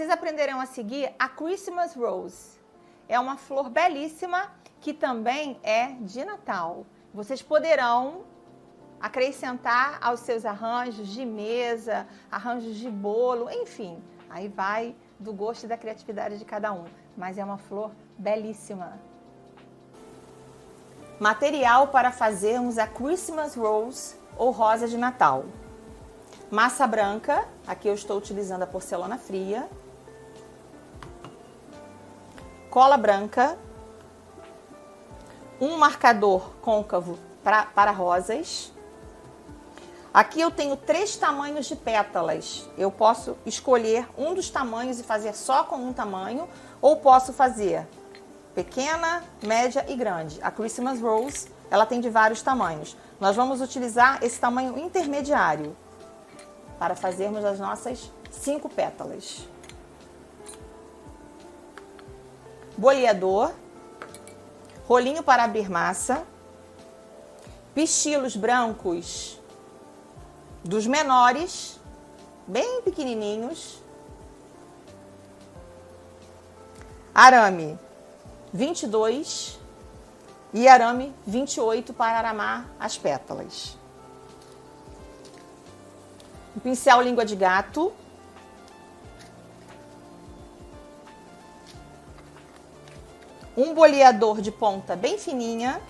Vocês aprenderão a seguir a Christmas Rose. É uma flor belíssima que também é de Natal. Vocês poderão acrescentar aos seus arranjos de mesa, arranjos de bolo, enfim. Aí vai do gosto e da criatividade de cada um. Mas é uma flor belíssima. Material para fazermos a Christmas Rose ou rosa de Natal. Massa branca, aqui eu estou utilizando a porcelana fria. Cola branca. Um marcador côncavo para rosas. Aqui eu tenho 3 tamanhos de pétalas. Eu posso escolher um dos tamanhos e fazer só com um tamanho, ou posso fazer pequena, média e grande. A Christmas Rose, ela tem de vários tamanhos. Nós vamos utilizar esse tamanho intermediário para fazermos as nossas 5 pétalas. Boleador, rolinho para abrir massa, pistilos brancos dos menores, bem pequenininhos, arame 22 e arame 28 para aramar as pétalas. Um pincel língua de gato. Um boleador de ponta bem fininha.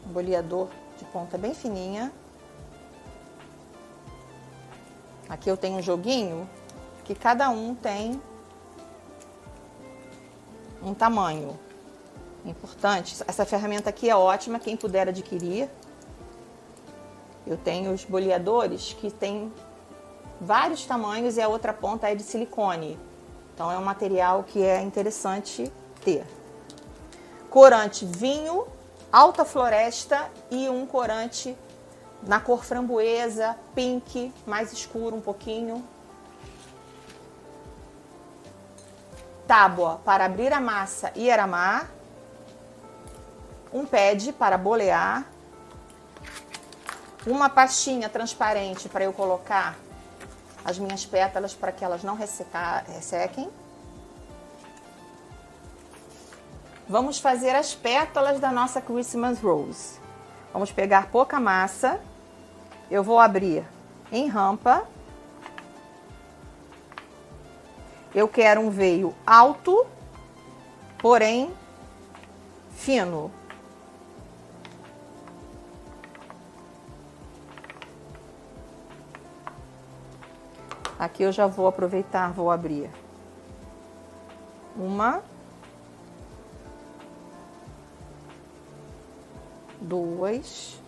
Um boleador de ponta bem fininha. Aqui eu tenho um joguinho que cada um tem um tamanho importante. Essa ferramenta aqui é ótima, quem puder adquirir. Eu tenho os boleadores que tem vários tamanhos e a outra ponta é de silicone. Então é um material que é interessante ter. Corante vinho, alta floresta e um corante na cor framboesa, pink, mais escuro um pouquinho. Tábua para abrir a massa e aramar. Um pad para bolear. Uma pastinha transparente para eu colocar as minhas pétalas para que elas não ressequem. Vamos fazer as pétalas da nossa Christmas Rose. Vamos pegar pouca massa. Eu vou abrir em rampa. Eu quero um veio alto, porém fino. Aqui eu já vou aproveitar, vou abrir uma, 2,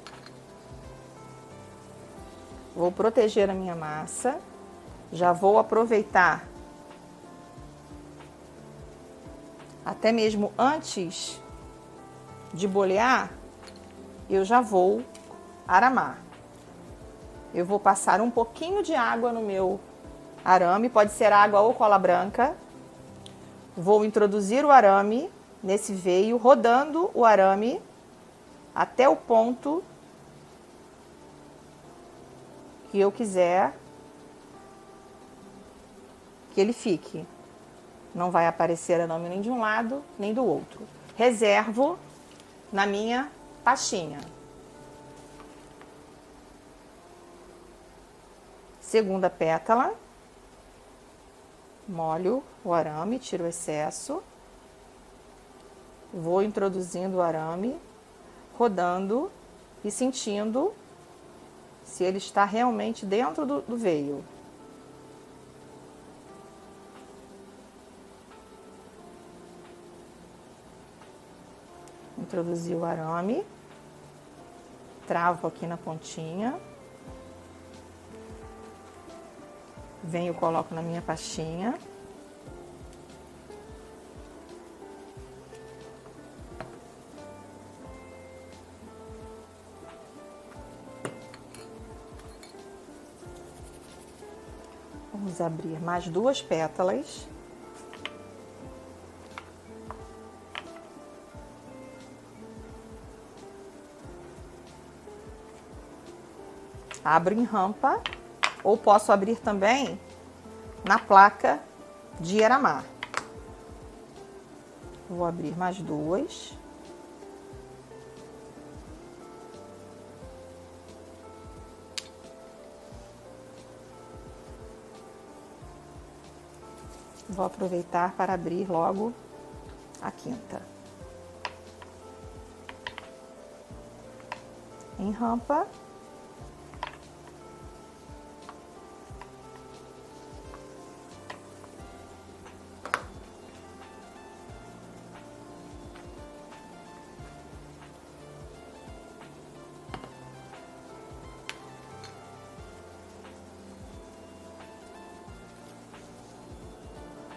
vou proteger a minha massa, já vou aproveitar, até mesmo antes de bolear, eu já vou aramar. Eu vou passar um pouquinho de água no meu arame, pode ser água ou cola branca. Vou introduzir o arame nesse veio, rodando o arame até o ponto que eu quiser que ele fique. Não vai aparecer arame nem de um lado, nem do outro. Reservo na minha pastinha. Segunda pétala. Molho o arame, tiro o excesso. Vou introduzindo o arame, rodando e sentindo se ele está realmente dentro do veio. Introduzi o arame, travo aqui na pontinha. Venho, coloco na minha pastinha. Vamos abrir mais 2 pétalas. Abro em rampa ou posso abrir também na placa de Eramar. Vou abrir mais duas. Vou aproveitar para abrir logo a quinta. Em rampa.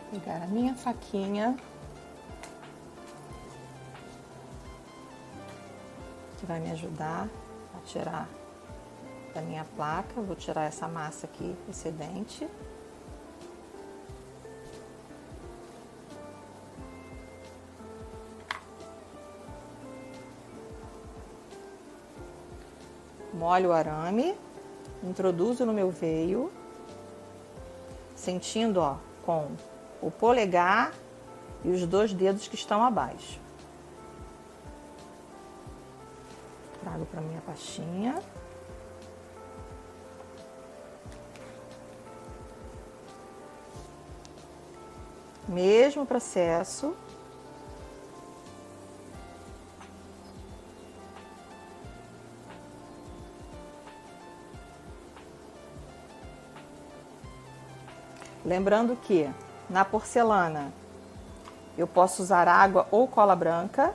Pegar a minha faquinha, que vai me ajudar a tirar da minha placa. Vou tirar essa massa aqui excedente. Molho o arame, introduzo no meu veio, sentindo, ó, com o polegar e os 2 dedos que estão abaixo. Trago para minha pastinha. Mesmo processo. Lembrando que na porcelana eu posso usar água ou cola branca.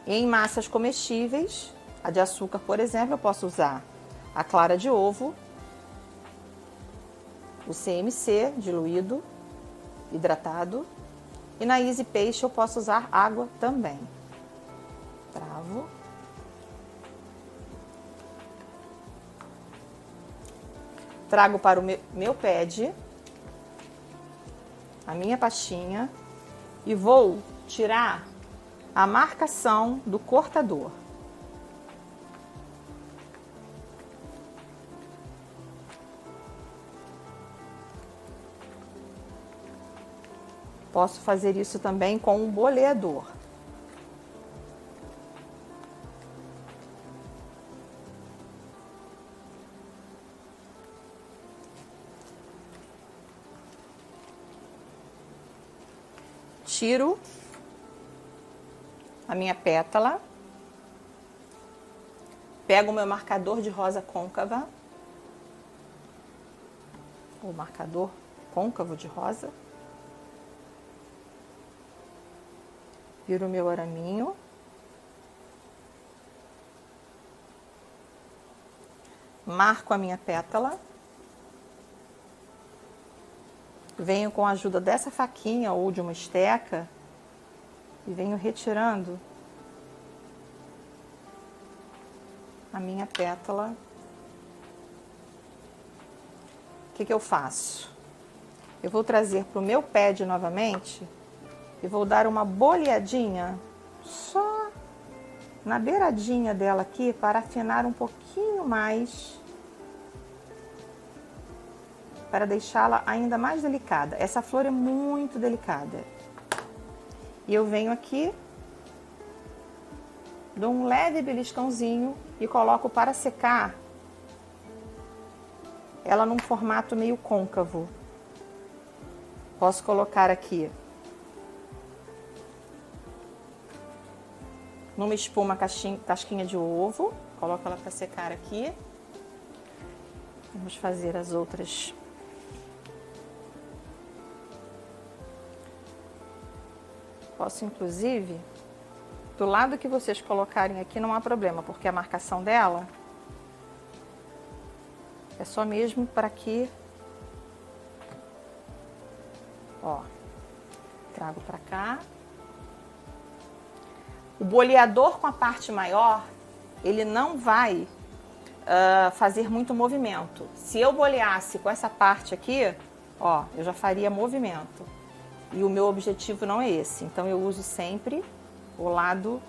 Em massas comestíveis, a de açúcar, por exemplo, eu posso usar a clara de ovo, o CMC diluído, hidratado, e na Easy Peixe eu posso usar água também. Travo. Trago para o meu pad a minha pastinha e vou tirar a marcação do cortador. Posso fazer isso também com um boleador. Tiro a minha pétala, pego o meu marcador de rosa côncava, o marcador côncavo de rosa, viro o meu araminho, marco a minha pétala, venho com a ajuda dessa faquinha ou de uma esteca e venho retirando a minha pétala. O que eu faço? Eu vou trazer para o meu pad novamente e vou dar uma boleadinha só na beiradinha dela aqui para afinar um pouquinho mais, para deixá-la ainda mais delicada. Essa flor é muito delicada. E eu venho aqui, dou um leve beliscãozinho e coloco para secar ela num formato meio côncavo. Posso colocar aqui numa espuma casquinha de ovo, coloco ela para secar aqui. Vamos fazer as outras. Posso, inclusive, do lado que vocês colocarem aqui não há problema, porque a marcação dela é só mesmo para aqui. Ó, trago para cá. O boleador com a parte maior, ele não vai fazer muito movimento. Se eu boleasse com essa parte aqui, ó, eu já faria movimento. E o meu objetivo não é esse. Então eu uso sempre o lado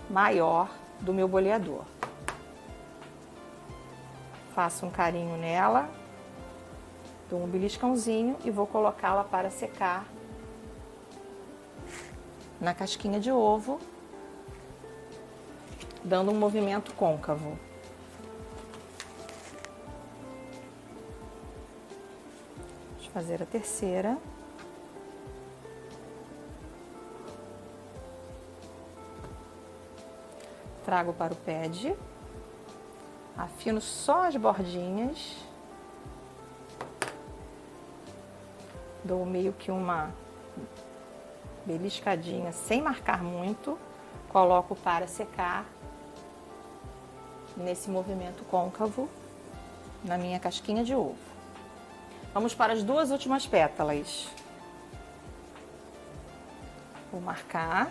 maior do meu boleador. Faço um carinho nela, dou um beliscãozinho e vou colocá-la para secar na casquinha de ovo, dando um movimento côncavo. Vou fazer a terceira. Trago para o pad, afino só as bordinhas, dou meio que uma beliscadinha sem marcar muito, coloco para secar nesse movimento côncavo na minha casquinha de ovo. Vamos para as duas últimas pétalas. Vou marcar.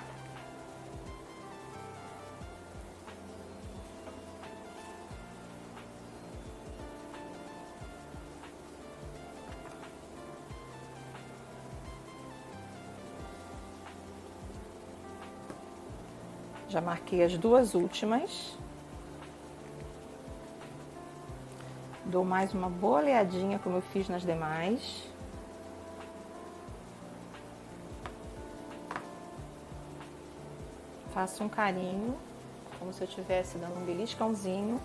Já marquei as duas últimas. Dou mais uma boa oleadinha, como eu fiz nas demais. Faço um carinho, como se eu estivesse dando um beliscãozinho,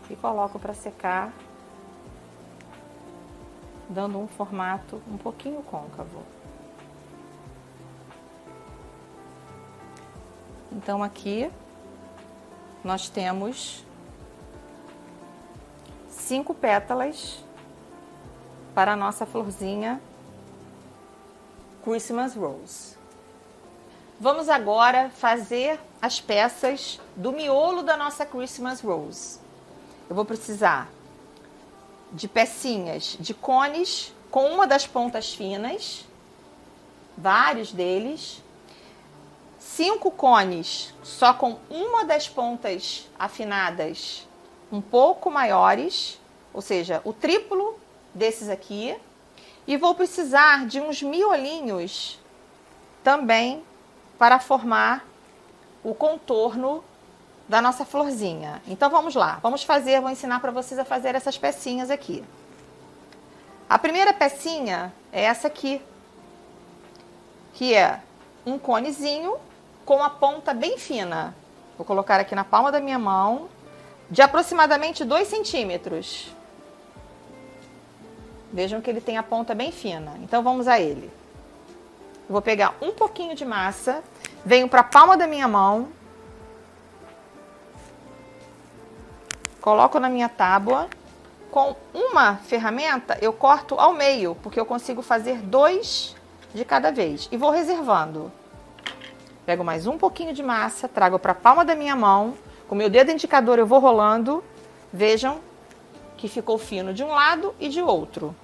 e coloco para secar, dando um formato um pouquinho côncavo. Então aqui nós temos 5 pétalas para a nossa florzinha Christmas Rose. Vamos agora fazer as peças do miolo da nossa Christmas Rose. Eu vou precisar de pecinhas de cones com uma das pontas finas, vários deles. 5 cones só com uma das pontas afinadas um pouco maiores, ou seja, o triplo desses aqui. E vou precisar de uns miolinhos também para formar o contorno da nossa florzinha. Então vamos lá, vou ensinar para vocês a fazer essas pecinhas aqui. A primeira pecinha é essa aqui, que é um conezinho com a ponta bem fina. Vou colocar aqui na palma da minha mão, de aproximadamente 2 centímetros. Vejam que ele tem a ponta bem fina. Então vamos a ele. Eu vou pegar um pouquinho de massa, venho para a palma da minha mão, coloco na minha tábua. Com uma ferramenta eu corto ao meio, porque eu consigo fazer 2 de cada vez. E vou reservando. Pego mais um pouquinho de massa, trago para a palma da minha mão. Com o meu dedo indicador eu vou rolando. Vejam que ficou fino de um lado e de outro.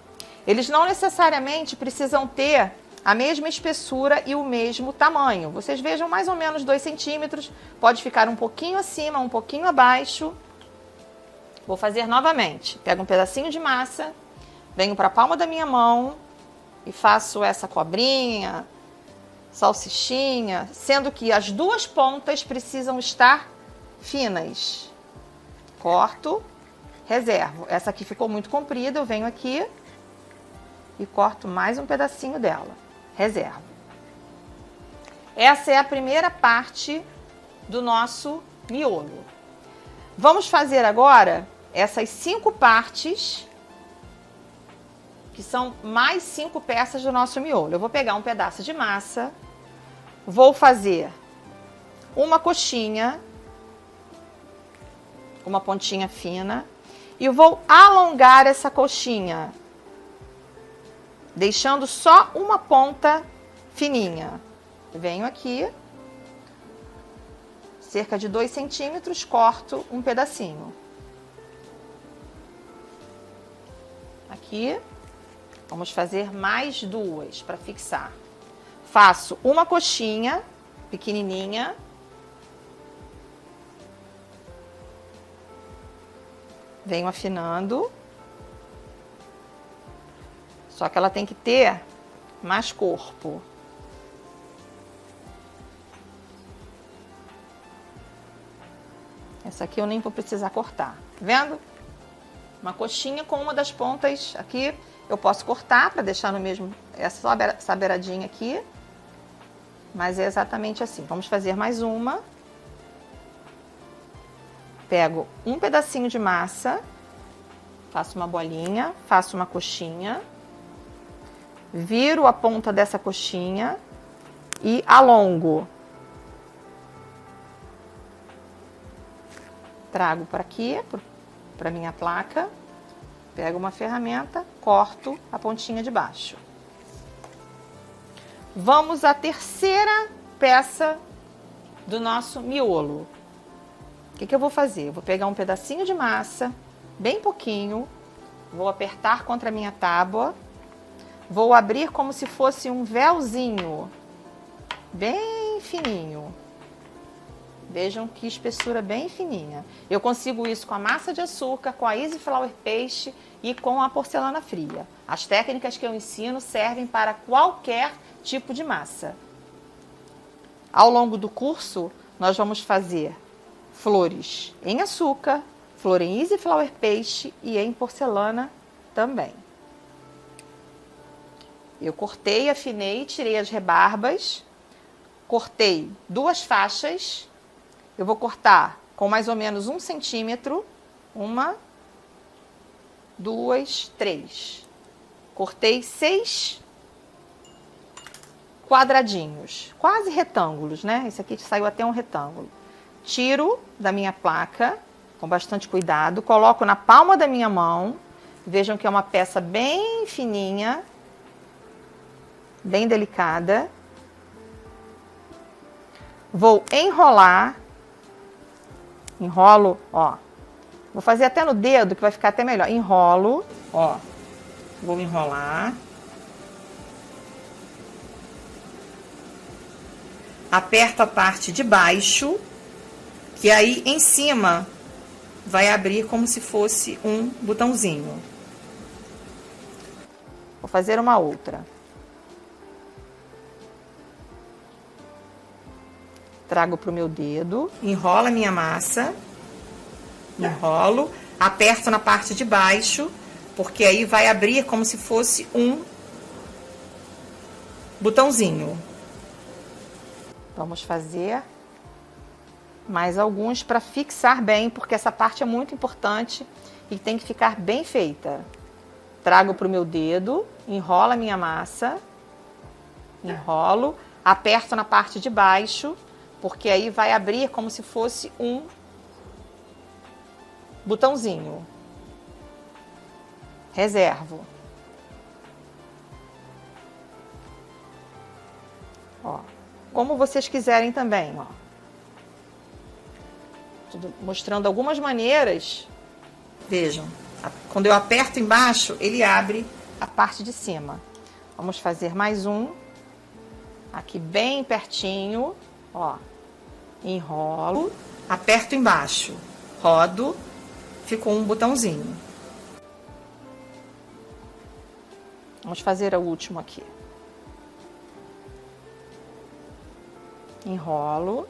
Eles não necessariamente precisam ter a mesma espessura e o mesmo tamanho. Vocês vejam mais ou menos 2 centímetros. Pode ficar um pouquinho acima, um pouquinho abaixo. Vou fazer novamente. Pego um pedacinho de massa, venho para a palma da minha mão e faço essa cobrinha, salsichinha, sendo que as duas pontas precisam estar finas. Corto, reservo. Essa aqui ficou muito comprida, eu venho aqui e corto mais um pedacinho dela. Reservo. Essa é a primeira parte do nosso miolo. Vamos fazer agora essas 5 partes, que são mais 5 peças do nosso miolo. Eu vou pegar um pedaço de massa, vou fazer uma coxinha, uma pontinha fina, e vou alongar essa coxinha, deixando só uma ponta fininha. Venho aqui, cerca de 2 centímetros, corto um pedacinho. Aqui, vamos fazer mais 2 para fixar. Faço uma coxinha pequenininha. Venho afinando. Só que ela tem que ter mais corpo. Essa aqui eu nem vou precisar cortar, tá vendo? uma coxinha com uma das pontas aqui. Eu posso cortar para deixar no mesmo, essa beiradinha aqui. Mas é exatamente assim. Vamos fazer mais uma. Pego um pedacinho de massa, faço uma bolinha, faço uma coxinha, viro a ponta dessa coxinha e alongo. Trago para aqui, para minha placa, pego uma ferramenta, corto a pontinha de baixo. Vamos à terceira peça do nosso miolo. O que eu vou fazer? Eu vou pegar um pedacinho de massa, bem pouquinho, vou apertar contra a minha tábua, vou abrir como se fosse um véuzinho, bem fininho. Vejam que espessura bem fininha. Eu consigo isso com a massa de açúcar, com a Easy Flour Paste e com a porcelana fria. As técnicas que eu ensino servem para qualquer tipo de massa. Ao longo do curso, nós vamos fazer flores em açúcar, flor em Easy Flour Paste e em porcelana também. Eu cortei, afinei, tirei as rebarbas, cortei 2 faixas. Eu vou cortar com mais ou menos 1 centímetro. 1, 2, 3. Cortei 6 quadradinhos, quase retângulos, né? Esse aqui saiu até um retângulo. Tiro da minha placa com bastante cuidado, coloco na palma da minha mão. Vejam que é uma peça bem fininha, bem delicada. Vou enrolar. Enrolo, ó. Vou fazer até no dedo, que vai ficar até melhor. Enrolo, ó. Vou enrolar. Aperto a parte de baixo, que aí em cima vai abrir como se fosse um botãozinho. Vou fazer uma outra. Trago para o meu dedo, enrolo a minha massa, enrolo, aperto na parte de baixo, porque aí vai abrir como se fosse um botãozinho. Vamos fazer mais alguns para fixar bem, porque essa parte é muito importante e tem que ficar bem feita. Trago para o meu dedo, enrolo a minha massa, enrolo, aperto na parte de baixo, porque aí vai abrir como se fosse um botãozinho. Reservo. Ó, como vocês quiserem também, ó. Tudo mostrando algumas maneiras. Vejam, quando eu aperto embaixo, ele abre a parte de cima. Vamos fazer mais um. Aqui bem pertinho, ó. Enrolo, aperto embaixo, rodo, ficou um botãozinho. Vamos fazer o último aqui. Enrolo.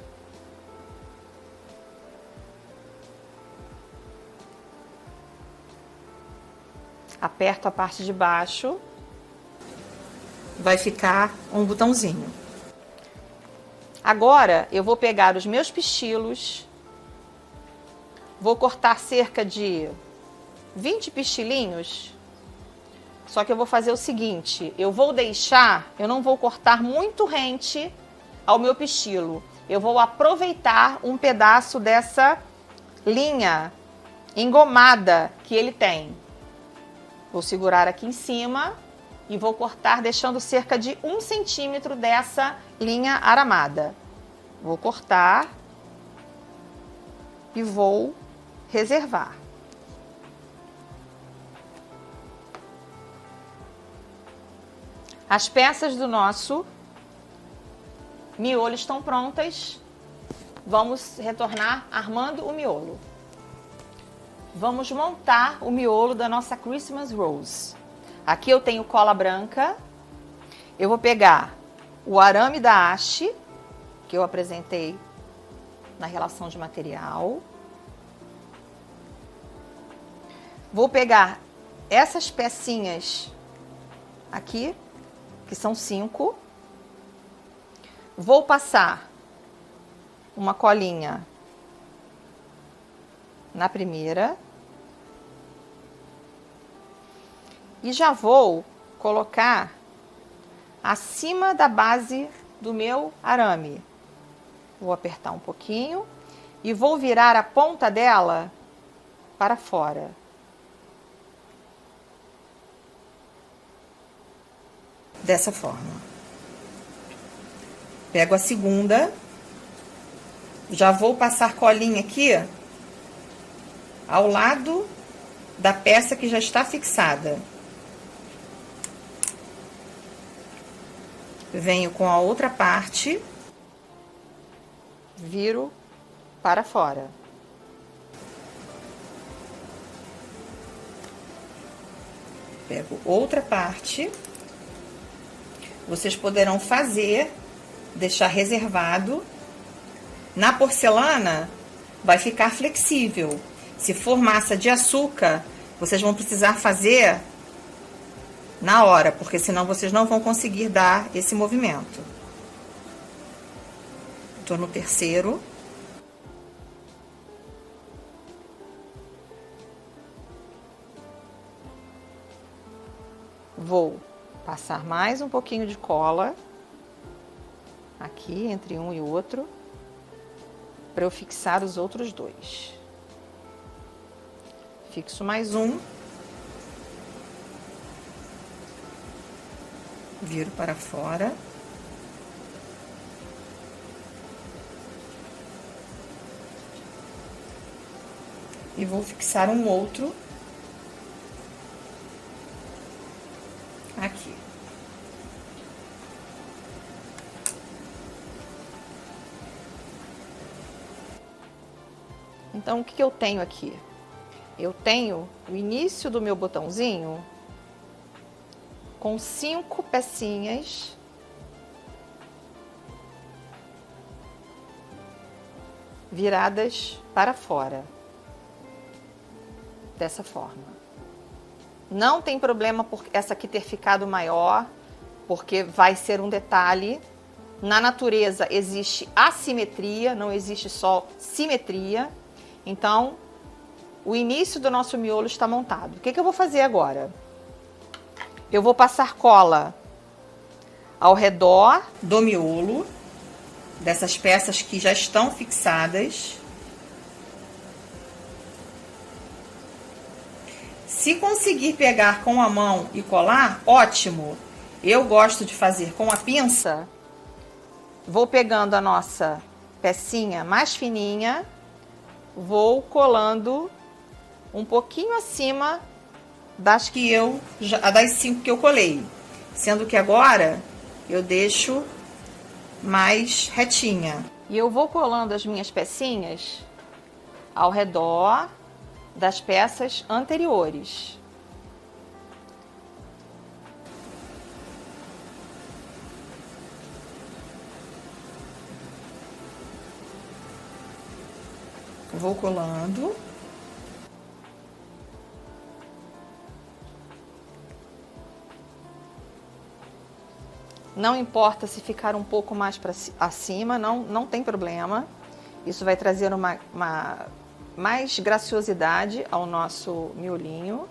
Aperto a parte de baixo, vai ficar um botãozinho. Agora, eu vou pegar os meus pistilos, vou cortar cerca de 20 pistilinhos, só que eu vou fazer o seguinte, eu não vou cortar muito rente ao meu pistilo, eu vou aproveitar um pedaço dessa linha engomada que ele tem. Vou segurar aqui em cima e vou cortar deixando cerca de 1 centímetro dessa linha aramada. Vou cortar e vou reservar. As peças do nosso miolo estão prontas. Vamos retornar armando o miolo. Vamos montar o miolo da nossa Christmas Rose. Aqui eu tenho cola branca. Eu vou pegar o arame da haste, que eu apresentei na relação de material. Vou pegar essas pecinhas aqui, que são 5. Vou passar uma colinha na primeira. E já vou colocar acima da base do meu arame. Vou apertar um pouquinho e vou virar a ponta dela para fora. Dessa forma. Pego a segunda, já vou passar colinha aqui ao lado da peça que já está fixada. Venho com a outra parte, viro para fora. Pego outra parte. Vocês poderão fazer, deixar reservado. Na porcelana, vai ficar flexível. Se for massa de açúcar, vocês vão precisar fazer na hora, porque senão vocês não vão conseguir dar esse movimento. Estou no terceiro. Vou passar mais um pouquinho de cola aqui entre um e outro, para eu fixar os outros dois. Fixo mais um. Viro para fora. E vou fixar um outro aqui. Então, o que eu tenho aqui? Eu tenho o início do meu botãozinho com 5 pecinhas viradas para fora, dessa forma. Não tem problema por essa aqui ter ficado maior, porque vai ser um detalhe. Na natureza existe assimetria, não existe só simetria. Então, o início do nosso miolo está montado. O que eu vou fazer agora? Eu vou passar cola ao redor do miolo, dessas peças que já estão fixadas. Se conseguir pegar com a mão e colar, ótimo. Eu gosto de fazer com a pinça. Vou pegando a nossa pecinha mais fininha, vou colando um pouquinho acima das 5 que eu colei. Sendo que agora eu deixo mais retinha. E eu vou colando as minhas pecinhas ao redor das peças anteriores. Vou colando. Não importa se ficar um pouco mais para acima, não tem problema. Isso vai trazer uma mais graciosidade ao nosso miolinho.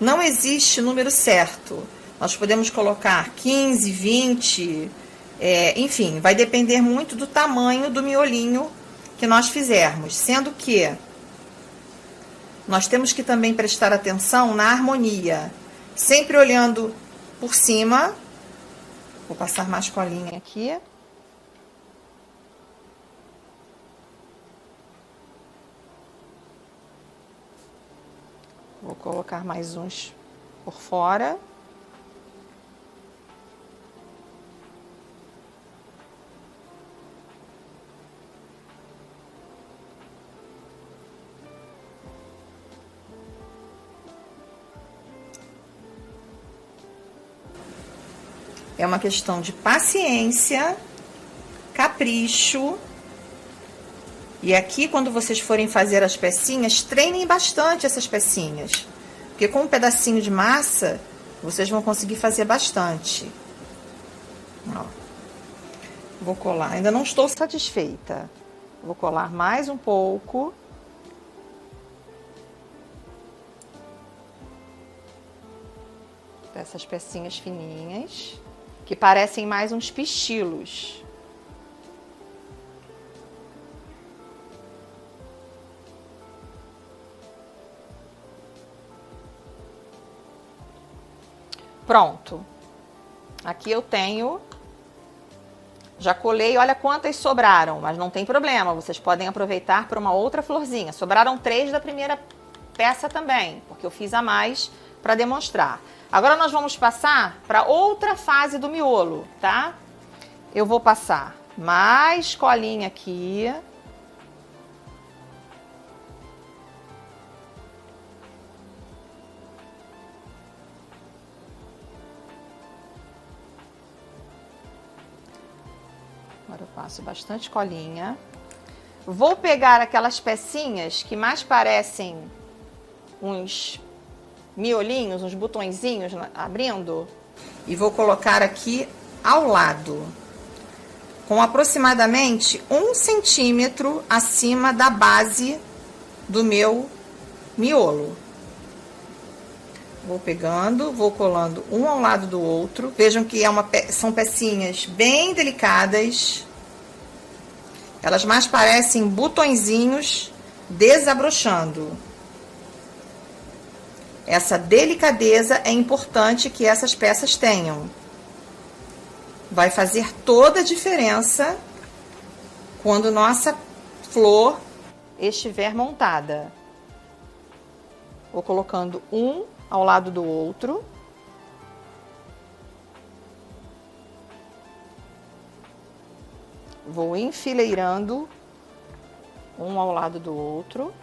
Não existe número certo. Nós podemos colocar 15, 20, enfim, vai depender muito do tamanho do miolinho que nós fizermos. Sendo que nós temos que também prestar atenção na harmonia. Sempre olhando por cima. Vou passar mais colinha aqui. Vou colocar mais uns por fora. É uma questão de paciência, capricho. E aqui, quando vocês forem fazer as pecinhas, treinem bastante essas pecinhas. Porque com um pedacinho de massa, vocês vão conseguir fazer bastante. Ó. Vou colar. Ainda não estou satisfeita. Vou colar mais um pouco. Dessas pecinhas fininhas, que parecem mais uns pistilos. Pronto. Aqui eu tenho... Já colei, olha quantas sobraram, mas não tem problema. Vocês podem aproveitar para uma outra florzinha. Sobraram 3 da primeira peça também, porque eu fiz a mais para demonstrar. Agora nós vamos passar para outra fase do miolo, tá? Eu vou passar mais colinha aqui. Agora eu passo bastante colinha. Vou pegar aquelas pecinhas que mais parecem uns miolinhos, uns botõezinhos abrindo, e vou colocar aqui ao lado, com aproximadamente 1 centímetro acima da base do meu miolo. Vou pegando, vou colando um ao lado do outro. Vejam que são pecinhas bem delicadas. Elas mais parecem botõezinhos desabrochando. Essa delicadeza é importante que essas peças tenham. Vai fazer toda a diferença quando nossa flor estiver montada. Vou colocando um ao lado do outro. Vou enfileirando um ao lado do outro.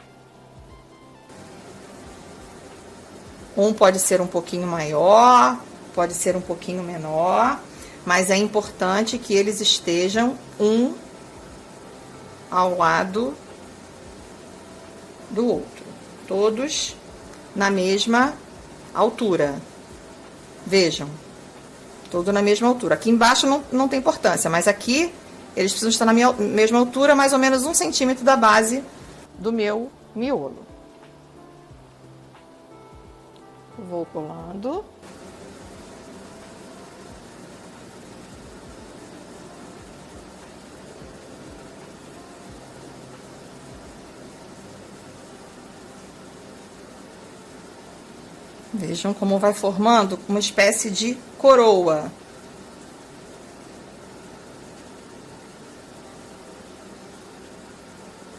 Um pode ser um pouquinho maior, pode ser um pouquinho menor, mas é importante que eles estejam um ao lado do outro, todos na mesma altura. Vejam, todo na mesma altura. Aqui embaixo não tem importância, mas aqui eles precisam estar na mesma altura, mais ou menos 1 centímetro da base do meu miolo. Vou colando. Vejam como vai formando uma espécie de coroa.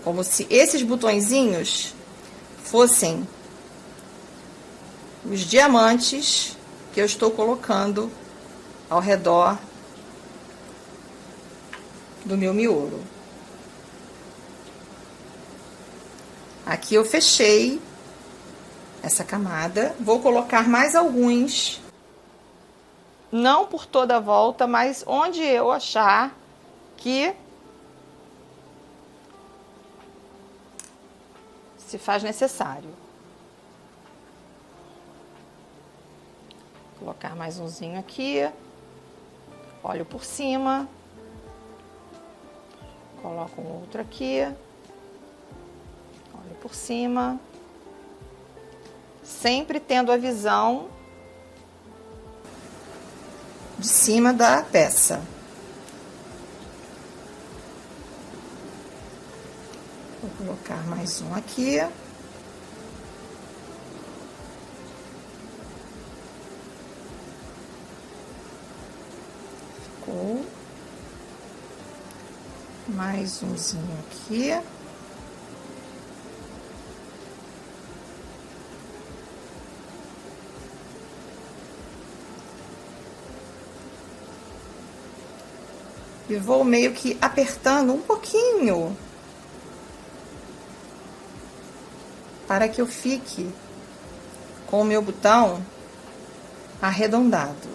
Como se esses botõezinhos fossem os diamantes que eu estou colocando ao redor do meu miolo. Aqui eu fechei essa camada. Vou colocar mais alguns, não por toda a volta, mas onde eu achar que se faz necessário. Vou colocar mais umzinho aqui, olho por cima, coloco um outro aqui, olho por cima, sempre tendo a visão de cima da peça. Vou colocar mais um aqui. Ficou. Mais umzinho aqui. E vou meio que apertando um pouquinho, para que eu fique com o meu botão arredondado.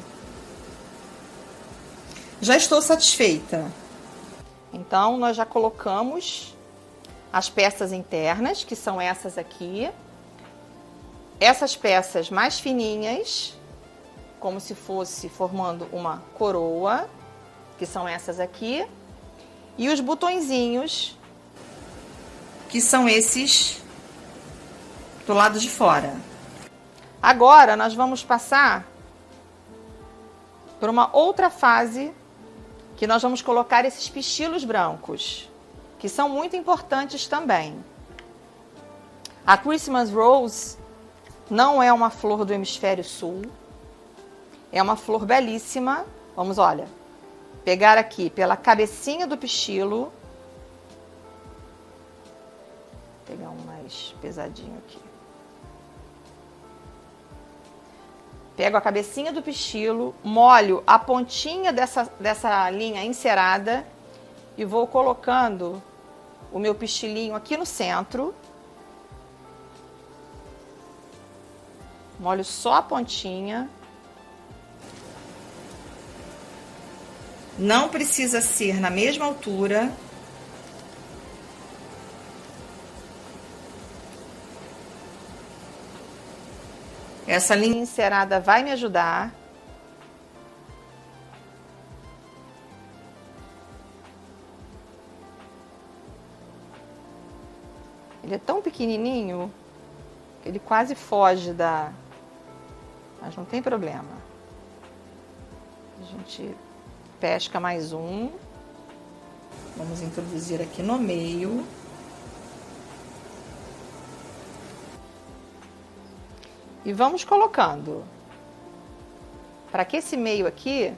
Já estou satisfeita. Então, nós já colocamos as peças internas, que são essas aqui. Essas peças mais fininhas, como se fosse formando uma coroa, que são essas aqui. E os botõezinhos, que são esses do lado de fora. Agora, nós vamos passar por uma outra fase, que nós vamos colocar esses pistilos brancos, que são muito importantes também. A Christmas Rose não é uma flor do hemisfério sul, é uma flor belíssima. Vamos, olha, pegar aqui pela cabecinha do pistilo, vou pegar um mais pesadinho aqui. Pego a cabecinha do pistilo, molho a pontinha dessa linha encerada e vou colocando o meu pistilinho aqui no centro. Molho só a pontinha. Não precisa ser na mesma altura. Essa linha encerada vai me ajudar. Ele é tão pequenininho que ele quase foge da... Mas não tem problema. A gente pesca mais um. Vamos introduzir aqui no meio. E vamos colocando, para que esse meio aqui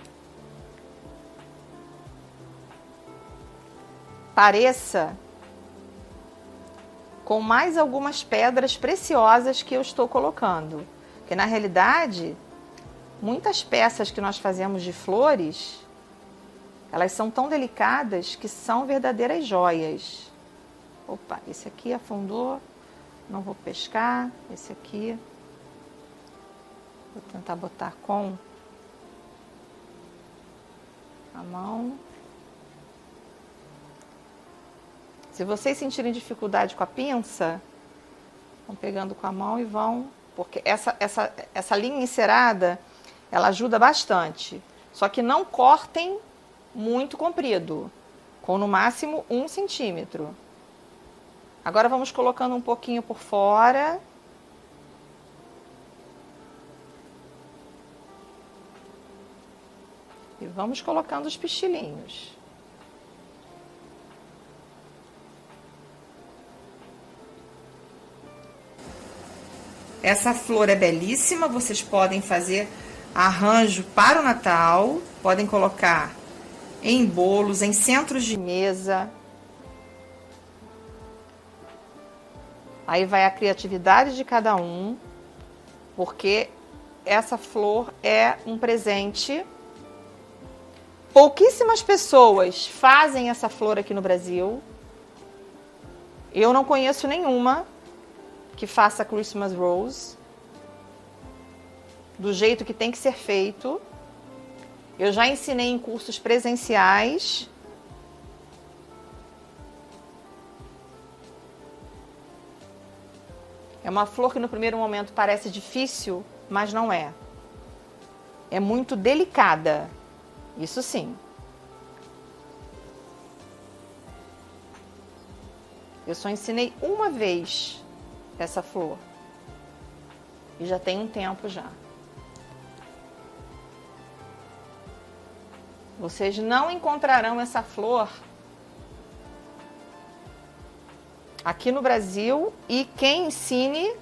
pareça com mais algumas pedras preciosas que eu estou colocando. Porque na realidade, muitas peças que nós fazemos de flores, elas são tão delicadas que são verdadeiras joias. Opa, esse aqui afundou, não vou pescar, esse aqui... Vou tentar botar com a mão. Se vocês sentirem dificuldade com a pinça, vão pegando com a mão e vão... Porque essa linha encerada, ela ajuda bastante. Só que não cortem muito comprido, com no máximo 1 centímetro. Agora vamos colocando um pouquinho por fora... E vamos colocando os pistilinhos. Essa flor é belíssima, vocês podem fazer arranjo para o Natal, podem colocar em bolos, em centros de mesa. Aí vai a criatividade de cada um, porque essa flor é um presente. Pouquíssimas pessoas fazem essa flor aqui no Brasil. Eu não conheço nenhuma que faça Christmas Rose do jeito que tem que ser feito. Eu já ensinei em cursos presenciais. É uma flor que no primeiro momento parece difícil, mas não é. É muito delicada. Isso sim. Eu só ensinei uma vez essa flor. E já tem um tempo já. Vocês não encontrarão essa flor aqui no Brasil, e quem ensine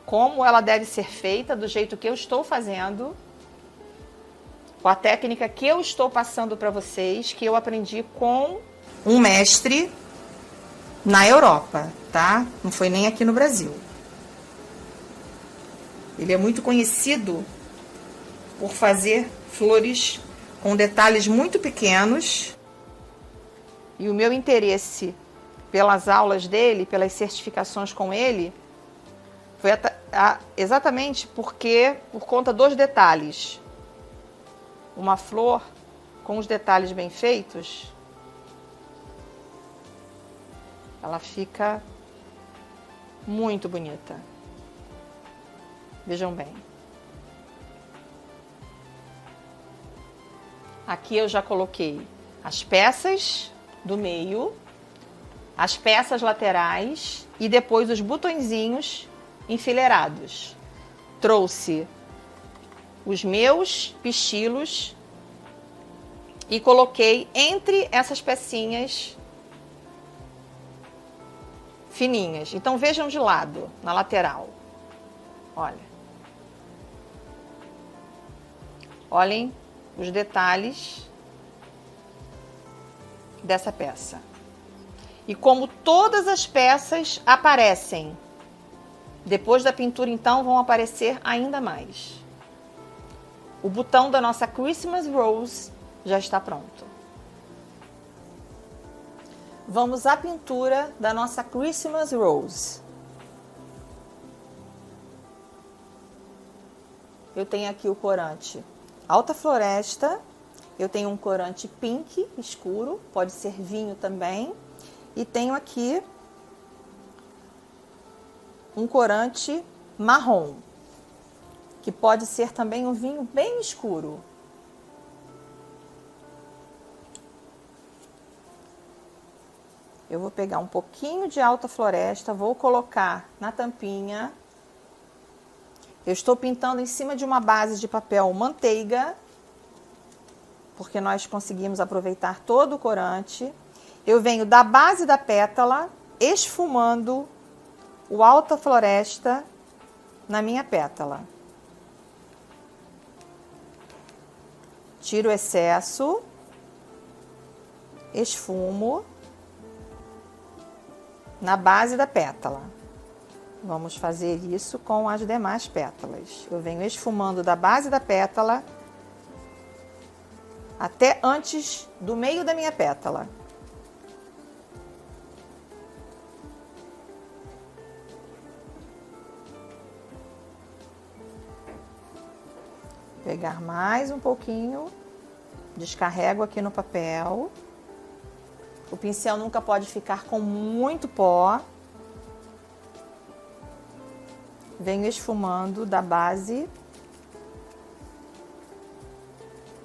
como ela deve ser feita, do jeito que eu estou fazendo, com a técnica que eu estou passando para vocês, que eu aprendi com um mestre na Europa, tá? Não foi nem aqui no Brasil. Ele é muito conhecido por fazer flores com detalhes muito pequenos. E o meu interesse pelas aulas dele, pelas certificações com ele, foi exatamente por conta dos detalhes. Uma flor com os detalhes bem feitos, ela fica muito bonita. Vejam bem. Aqui eu já coloquei as peças do meio, as peças laterais e depois os botõezinhos enfileirados. Trouxe os meus pistilos e coloquei entre essas pecinhas fininhas. Então vejam de lado, na lateral. Olha. Olhem os detalhes dessa peça. E como todas as peças aparecem, depois da pintura, então, vão aparecer ainda mais. O botão da nossa Christmas Rose já está pronto. Vamos à pintura da nossa Christmas Rose. Eu tenho aqui o corante Alta Floresta, eu tenho um corante pink escuro, pode ser vinho também, e tenho aqui um corante marrom, que pode ser também um vinho bem escuro. Eu vou pegar um pouquinho de Alta Floresta, vou colocar na tampinha. Eu estou pintando em cima de uma base de papel manteiga, porque nós conseguimos aproveitar todo o corante. Eu venho da base da pétala, esfumando o Alta Floresta na minha pétala. Tiro o excesso, esfumo na base da pétala. Vamos fazer isso com as demais pétalas. Eu venho esfumando da base da pétala até antes do meio da minha pétala. Pegar mais um pouquinho, descarrego aqui no papel. O pincel nunca pode ficar com muito pó. Venho esfumando da base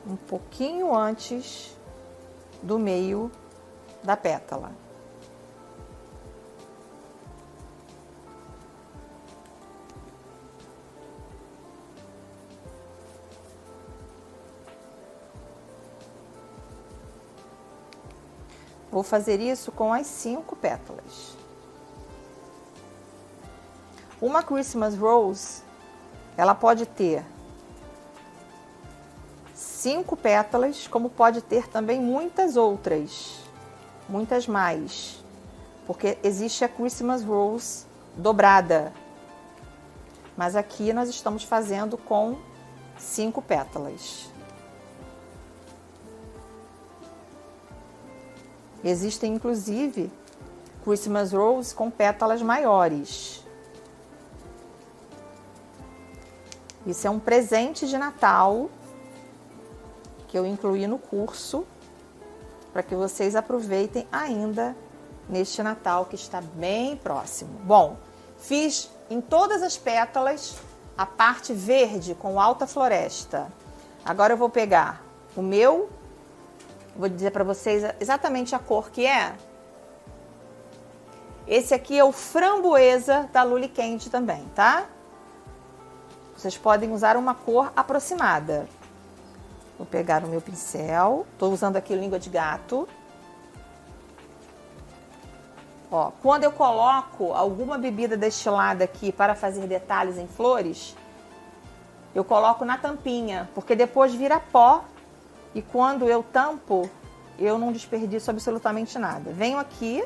um pouquinho antes do meio da pétala. Vou fazer isso com as 5 pétalas. Uma Christmas Rose, ela pode ter 5 pétalas, como pode ter também muitas outras, muitas mais, porque existe a Christmas Rose dobrada, mas aqui nós estamos fazendo com 5 pétalas. Existem, inclusive, Christmas Rose com pétalas maiores. Isso é um presente de Natal que eu incluí no curso para que vocês aproveitem ainda neste Natal que está bem próximo. Bom, fiz em todas as pétalas a parte verde com Alta Floresta. Agora eu vou pegar o meu, vou dizer para vocês exatamente a cor que é. Esse aqui é o Framboesa da Luli Candy também, tá? Vocês podem usar uma cor aproximada. Vou pegar o meu pincel. Estou usando aqui língua de gato. Ó, quando eu coloco alguma bebida destilada aqui para fazer detalhes em flores, eu coloco na tampinha, porque depois vira pó. E quando eu tampo, eu não desperdiço absolutamente nada. Venho aqui,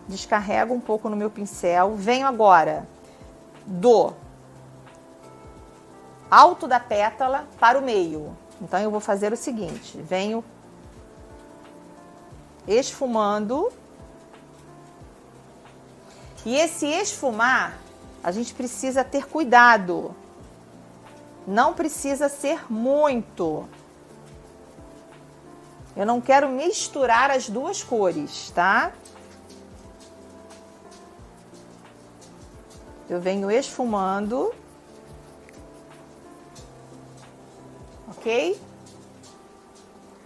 descarrego um pouco no meu pincel, venho agora do alto da pétala para o meio. Então eu vou fazer o seguinte, venho esfumando E esse esfumar, a gente precisa ter cuidado. Não precisa ser muito. Eu não quero misturar as duas cores, tá? Eu venho esfumando. Ok?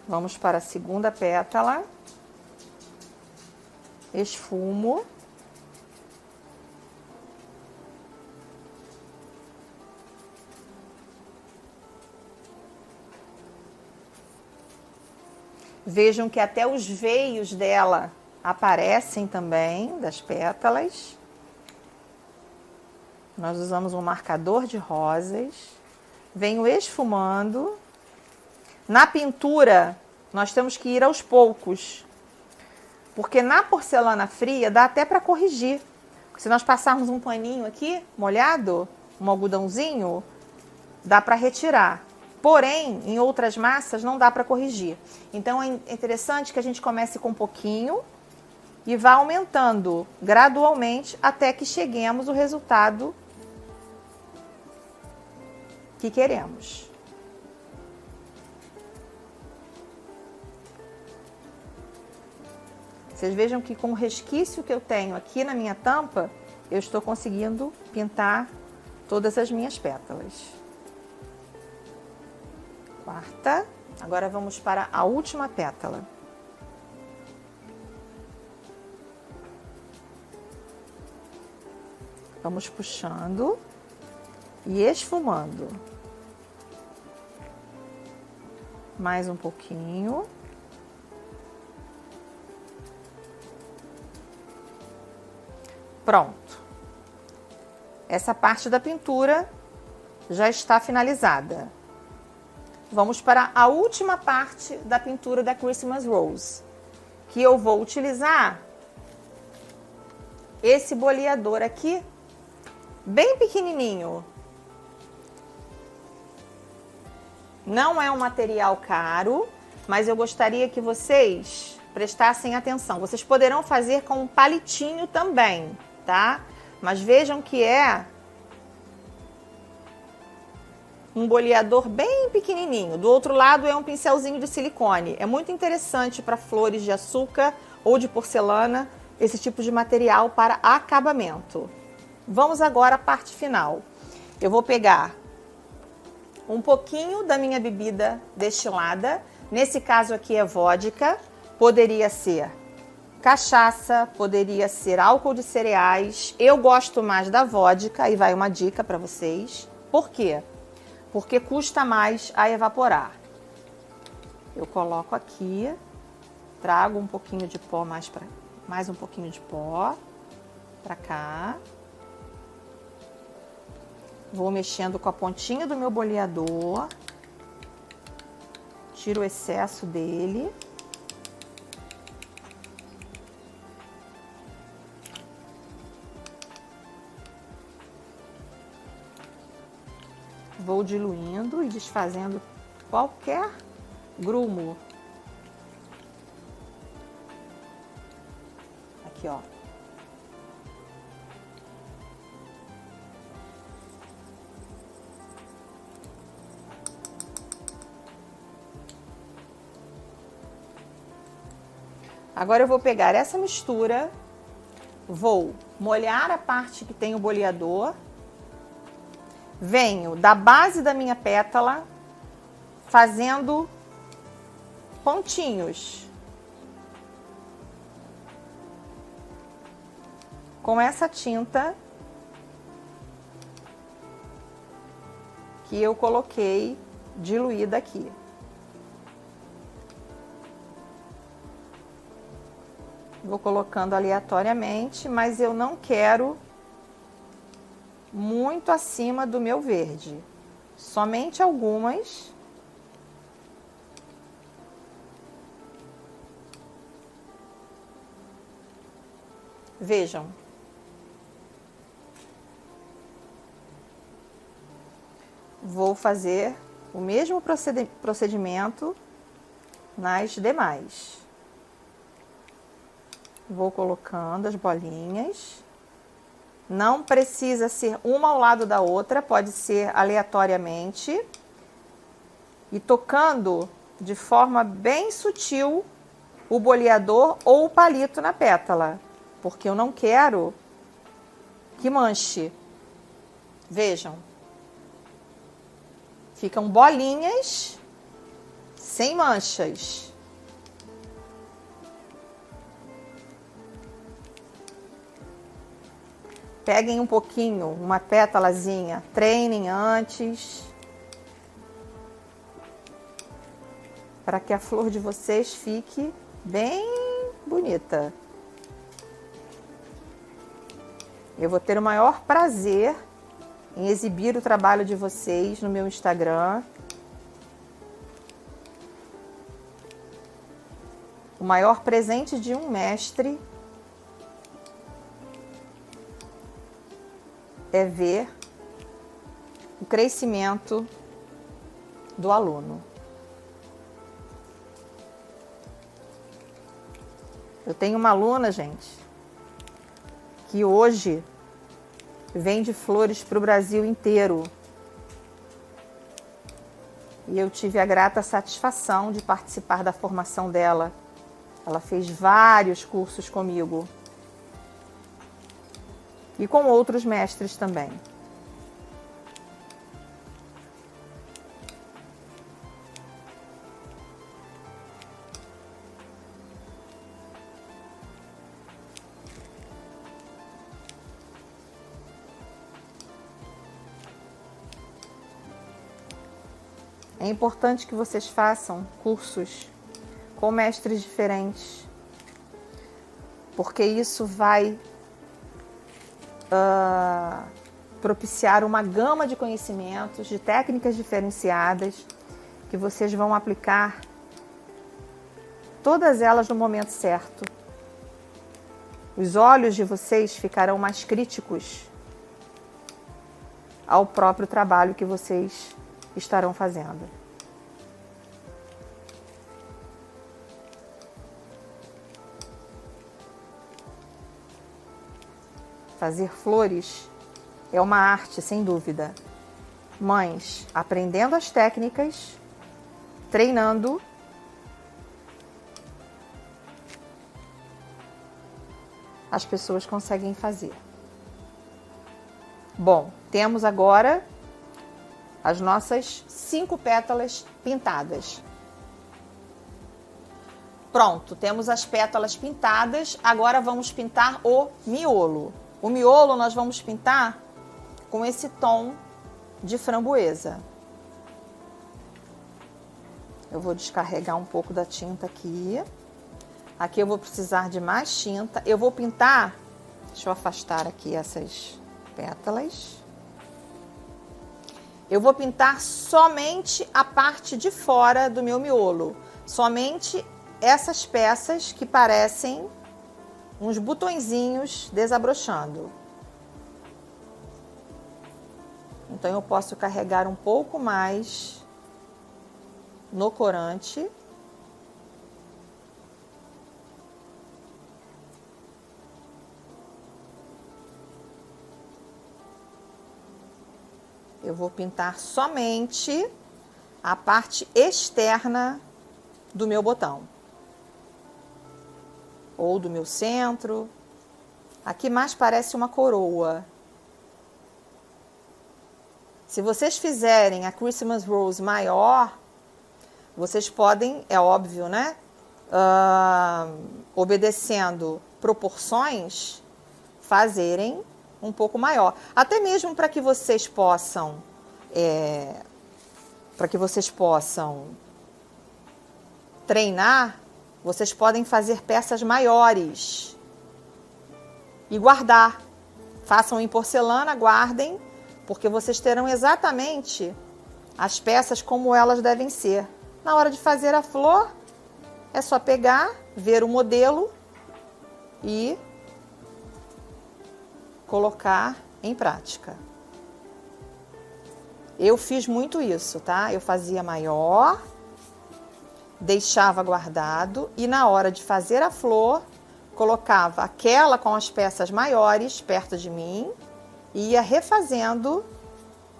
Vamos para a segunda pétala. Esfumo. Vejam que até os veios dela aparecem também, das pétalas. Nós usamos um marcador de rosas. Venho esfumando. Na pintura, nós temos que ir aos poucos. Porque na porcelana fria dá até para corrigir. Se nós passarmos um paninho aqui, molhado, um algodãozinho, dá para retirar. Porém, em outras massas não dá para corrigir. Então é interessante que a gente comece com um pouquinho e vá aumentando gradualmente até que cheguemos ao resultado que queremos. Vocês vejam que com o resquício que eu tenho aqui na minha tampa, eu estou conseguindo pintar todas as minhas pétalas. Quarta. Agora vamos para a última pétala. Vamos puxando e esfumando. Mais um pouquinho. Pronto. Essa parte da pintura já está finalizada. Vamos para a última parte da pintura da Christmas Rose, que eu vou utilizar esse boleador aqui, bem pequenininho. Não é um material caro, mas eu gostaria que vocês prestassem atenção. Vocês poderão fazer com um palitinho também, tá? Mas vejam que é um boleador bem pequenininho. Do outro lado é um pincelzinho de silicone. É muito interessante para flores de açúcar ou de porcelana, esse tipo de material para acabamento. Vamos agora à parte final. Eu vou pegar um pouquinho da minha bebida destilada. Nesse caso aqui é vodka. Poderia ser cachaça, poderia ser álcool de cereais. Eu gosto mais da vodka, e vai uma dica para vocês. Por quê? Porque custa mais a evaporar. Eu coloco aqui, trago um pouquinho de pó mais um pouquinho de pó para cá. Vou mexendo com a pontinha do meu boleador. Tiro o excesso dele. Vou diluindo e desfazendo qualquer grumo. Aqui, ó. Agora eu vou pegar essa mistura, vou molhar a parte que tem o boleador. Venho da base da minha pétala fazendo pontinhos com essa tinta que eu coloquei diluída aqui. Vou colocando aleatoriamente, mas eu não quero muito acima do meu verde. Somente algumas. Vejam. Vou fazer o mesmo procedimento nas demais. Vou colocando as bolinhas. Não precisa ser uma ao lado da outra, pode ser aleatoriamente. E tocando de forma bem sutil o boleador ou o palito na pétala, porque eu não quero que manche. Vejam, ficam bolinhas sem manchas. Peguem um pouquinho, uma pétalazinha, treinem antes, para que a flor de vocês fique bem bonita. Eu vou ter o maior prazer em exibir o trabalho de vocês no meu Instagram. O maior presente de um mestre é ver o crescimento do aluno. Eu tenho uma aluna, gente, que hoje vende flores para o Brasil inteiro. E eu tive a grata satisfação de participar da formação dela. Ela fez vários cursos comigo. E com outros mestres também. É importante que vocês façam cursos com mestres diferentes, porque isso vai propiciar uma gama de conhecimentos, de técnicas diferenciadas, que vocês vão aplicar todas elas no momento certo. Os olhos de vocês ficarão mais críticos ao próprio trabalho que vocês estarão fazendo. Fazer flores é uma arte, sem dúvida. Mães, aprendendo as técnicas, treinando, as pessoas conseguem fazer. Bom, temos agora as nossas 5 pétalas pintadas. Pronto, temos as pétalas pintadas. Agora vamos pintar o miolo. O miolo nós vamos pintar com esse tom de framboesa. Eu vou descarregar um pouco da tinta aqui. Aqui eu vou precisar de mais tinta. Eu vou pintar, deixa eu afastar aqui essas pétalas. Eu vou pintar somente a parte de fora do meu miolo. Somente essas peças que parecem uns botõezinhos desabrochando. Então eu posso carregar um pouco mais no corante. Eu vou pintar somente a parte externa do meu botão. Ou do meu centro. Aqui mais parece uma coroa. Se vocês fizerem a Christmas Rose maior, vocês podem, é óbvio, né? Obedecendo proporções, fazerem um pouco maior. Até mesmo para que vocês possam, treinar, vocês podem fazer peças maiores e guardar. Façam em porcelana, guardem, porque vocês terão exatamente as peças como elas devem ser. Na hora de fazer a flor, é só pegar, ver o modelo e colocar em prática. Eu fiz muito isso, tá? Eu fazia maior, deixava guardado e na hora de fazer a flor, colocava aquela com as peças maiores perto de mim e ia refazendo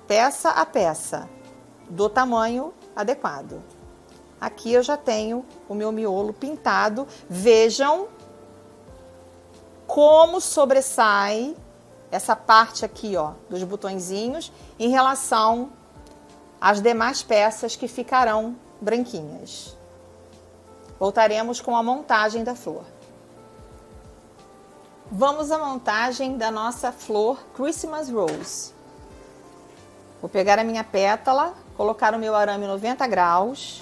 peça a peça do tamanho adequado. Aqui eu já tenho o meu miolo pintado. Vejam como sobressai essa parte aqui, ó, dos botõezinhos em relação às demais peças que ficarão branquinhas. Voltaremos com a montagem da flor. Vamos à montagem da nossa flor Christmas Rose. Vou pegar a minha pétala, colocar o meu arame 90 graus.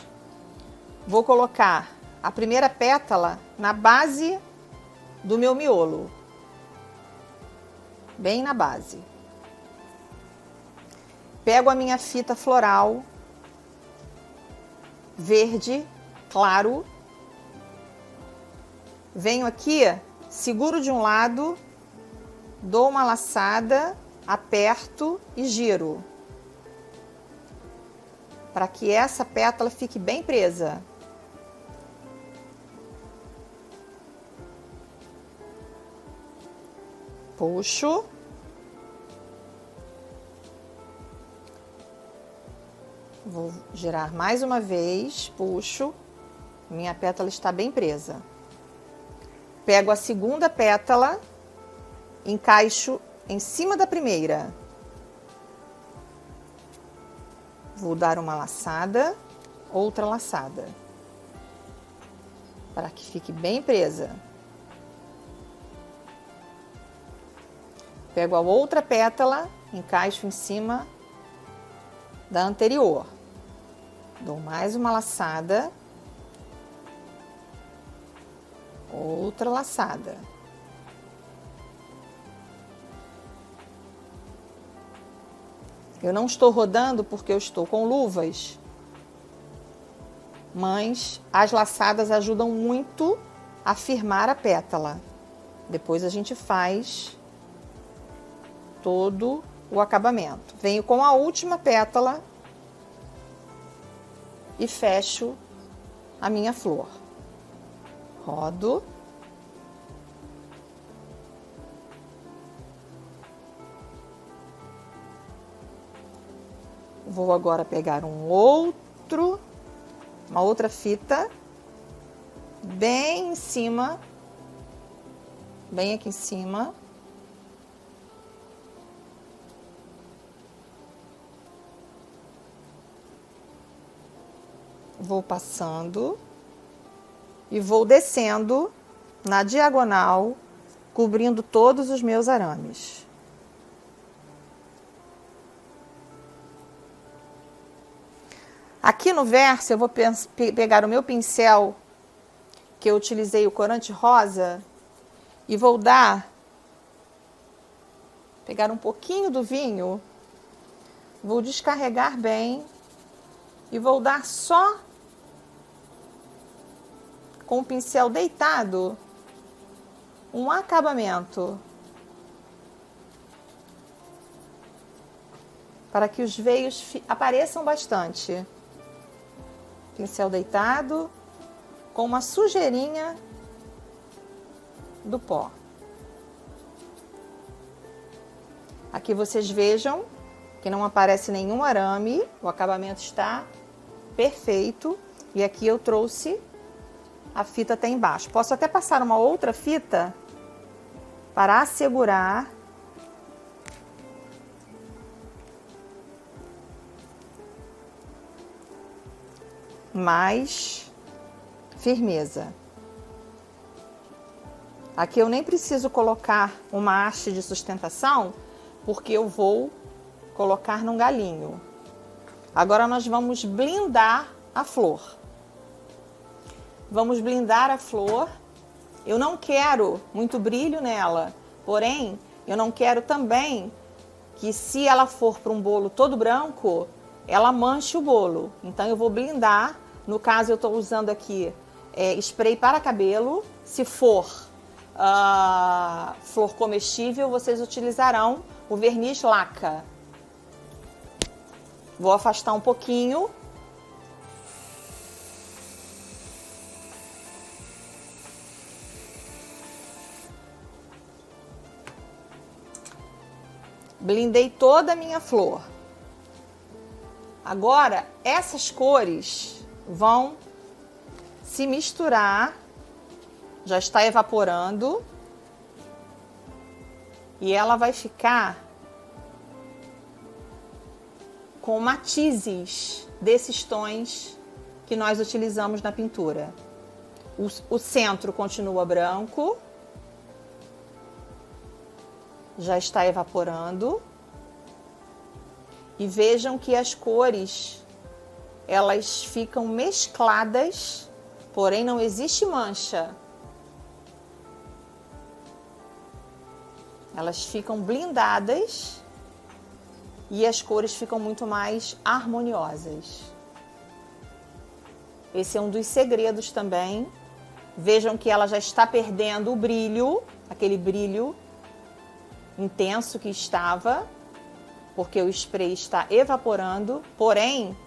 Vou colocar a primeira pétala na base do meu miolo. Bem na base. Pego a minha fita floral verde claro. Venho aqui, seguro de um lado, dou uma laçada, aperto e giro. Para que essa pétala fique bem presa. Puxo. Vou girar mais uma vez, puxo. Minha pétala está bem presa. Pego a segunda pétala, encaixo em cima da primeira. Vou dar uma laçada, outra laçada, para que fique bem presa. Pego a outra pétala, encaixo em cima da anterior. Dou mais uma laçada, outra laçada. Eu não estou rodando porque eu estou com luvas, mas as laçadas ajudam muito a firmar a pétala. Depois a gente faz todo o acabamento. Venho com a última pétala e fecho a minha flor. Rodo. Vou agora pegar uma outra fita, bem em cima, bem aqui em cima. Vou passando e vou descendo na diagonal, cobrindo todos os meus arames. Aqui no verso eu vou pegar o meu pincel, que eu utilizei o corante rosa, e vou pegar um pouquinho do vinho, vou descarregar bem e vou dar só com o pincel deitado um acabamento para que os veios apareçam bastante. Pincel deitado com uma sujeirinha do pó. Aqui vocês vejam que não aparece nenhum arame, o acabamento está perfeito. E aqui eu trouxe a fita até embaixo. Posso até passar uma outra fita para assegurar mais firmeza. Aqui eu nem preciso colocar uma haste de sustentação, porque eu vou colocar num galinho. Agora nós vamos blindar a flor. Vamos blindar a flor. Eu não quero muito brilho nela, porém, eu não quero também que, se ela for para um bolo todo branco, ela manche o bolo. Então eu vou blindar. No caso, eu estou usando aqui spray para cabelo. Se for flor comestível, vocês utilizarão o verniz laca. Vou afastar um pouquinho. Blindei toda a minha flor. Agora, essas cores vão se misturar. Já está evaporando. E ela vai ficar com matizes desses tons que nós utilizamos na pintura. O centro continua branco. Já está evaporando. E vejam que as cores, elas ficam mescladas, porém não existe mancha. Elas ficam blindadas e as cores ficam muito mais harmoniosas. Esse é um dos segredos também. Vejam que ela já está perdendo o brilho, aquele brilho intenso que estava, porque o spray está evaporando, porém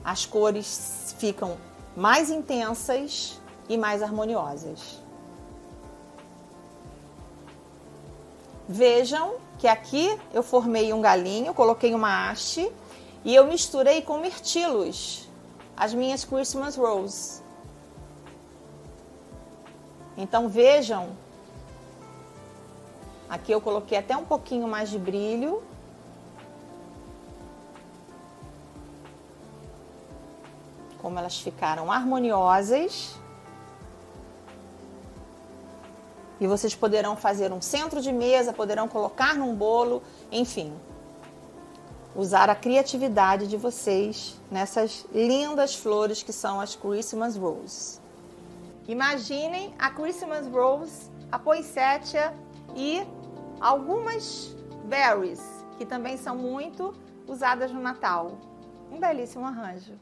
as cores ficam mais intensas e mais harmoniosas. Vejam que aqui eu formei um galinho, coloquei uma haste e eu misturei com mirtilos as minhas Christmas Rose. Então vejam, aqui eu coloquei até um pouquinho mais de brilho. Como elas ficaram harmoniosas. E vocês poderão fazer um centro de mesa, poderão colocar num bolo, enfim. Usar a criatividade de vocês nessas lindas flores que são as Christmas Rose. Imaginem a Christmas Rose, a poinsettia e algumas berries, que também são muito usadas no Natal. Um belíssimo arranjo.